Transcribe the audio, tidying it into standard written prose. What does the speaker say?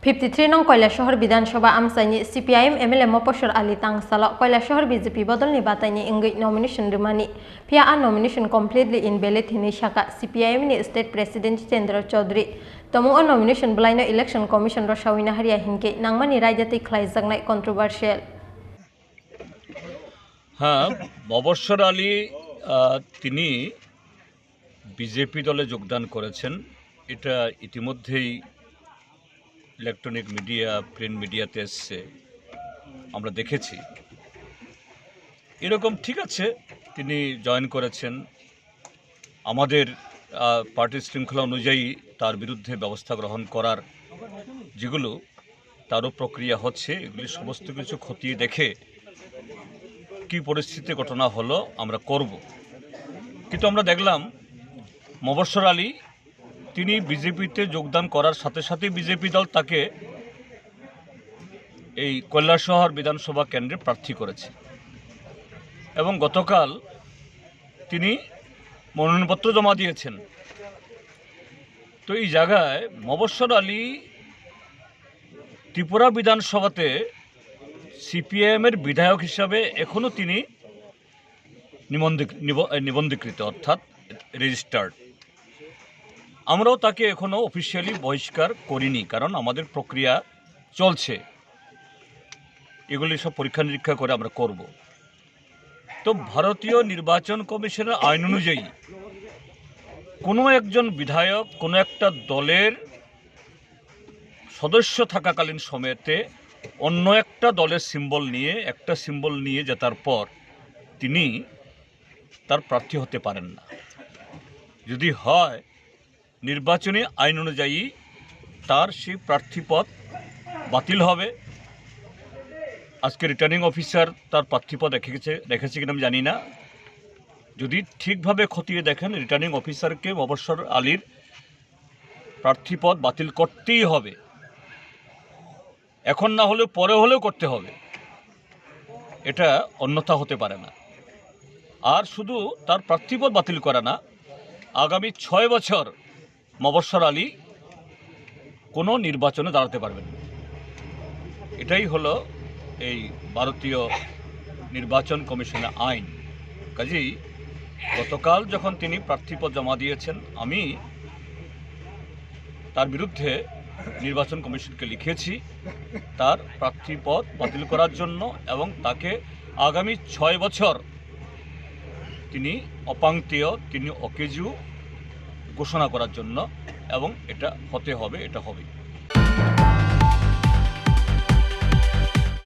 53 नং কৈলাসহর বিধানসভা আমসাইনি CPIM MLA Maposhwar Ali Tangsalo Kailashahar BJP বদলনি বাতাইনি Wngwi nomination Rwmani Pia a nomination completely invalid hini Saka CPIM ni state president Jitendra Chowdhury Tomu a nomination blaino election commission rosawina haria hinke nangmani raijati khlaijaknai controversial হ্যাঁ মবস্বর আলী তিনি BJP দলে যোগদান করেছেন। এটা ইতিমধ্যেই electronic media print মিডিয়াতে এসছে, আমরা দেখেছি। এরকম ঠিক আছে, তিনি জয়েন করেছেন। আমাদের পার্টির শৃঙ্খলা অনুযায়ী তার বিরুদ্ধে ব্যবস্থা গ্রহণ করার যেগুলো তারও প্রক্রিয়া হচ্ছে, এগুলি সমস্ত কিছু খতিয়ে দেখে কি পরিস্থিতি ঘটনা হলো আমরা করব। কিন্তু আমরা দেখলাম মবস্বর আলী তিনি বিজেপিতে যোগদান করার সাথে সাথে বিজেপি দল তাকে এই কৈলাসহর বিধানসভা কেন্দ্রে প্রার্থী করেছে এবং গতকাল তিনি মনোনয়নপত্র জমা দিয়েছেন। তো এই জায়গায় মবস্বর আলী ত্রিপুরা বিধানসভাতে CPIM-এর বিধায়ক হিসাবে এখনও তিনি নিবন্ধীকৃত, অর্থাৎ রেজিস্টার্ড। আমরাও তাকে এখনও অফিসিয়ালি বহিষ্কার করিনি, কারণ আমাদের প্রক্রিয়া চলছে, এগুলি সব পরীক্ষা নিরীক্ষা করে আমরা করব। তো ভারতীয় নির্বাচন কমিশনের আইন অনুযায়ী কোনো একজন বিধায়ক কোনো একটা দলের সদস্য থাকাকালীন সময়তে অন্য একটা দলের সিম্বল নিয়ে জেতার পর তিনি তার প্রার্থী হতে পারেন না। যদি হয় নির্বাচনী আইন অনুযায়ী তার সেই প্রার্থীপদ বাতিল হবে। আজকে রিটার্নিং অফিসার তার প্রার্থীপদ রেখেছে কিনা আমি জানি না। যদি ঠিকভাবে খতিয়ে দেখেন, রিটার্নিং অফিসারকে মবস্বর আলীর প্রার্থীপদ বাতিল করতেই হবে, এখন না হলেও পরে হলেও করতে হবে, এটা অন্যথা হতে পারে না। আর শুধু তার প্রার্থীপদ বাতিল করা না, আগামী 6 বছর মবস্বর আলী কোনো নির্বাচনে দাঁড়াতে পারবেন। এটাই হলো এই ভারতীয় নির্বাচন কমিশনের আইন। কাজেই গতকাল যখন তিনি প্রার্থীপদ জমা দিয়েছেন, আমি তার বিরুদ্ধে নির্বাচন কমিশনকে লিখেছি তার প্রার্থীপদ বাতিল করার জন্য এবং তাকে আগামী 6 বছর তিনি অপাংক্তেয়, তিনি অকেজু ঘোষণা করার জন্য, এবং এটা হতে হবে, এটা হবে।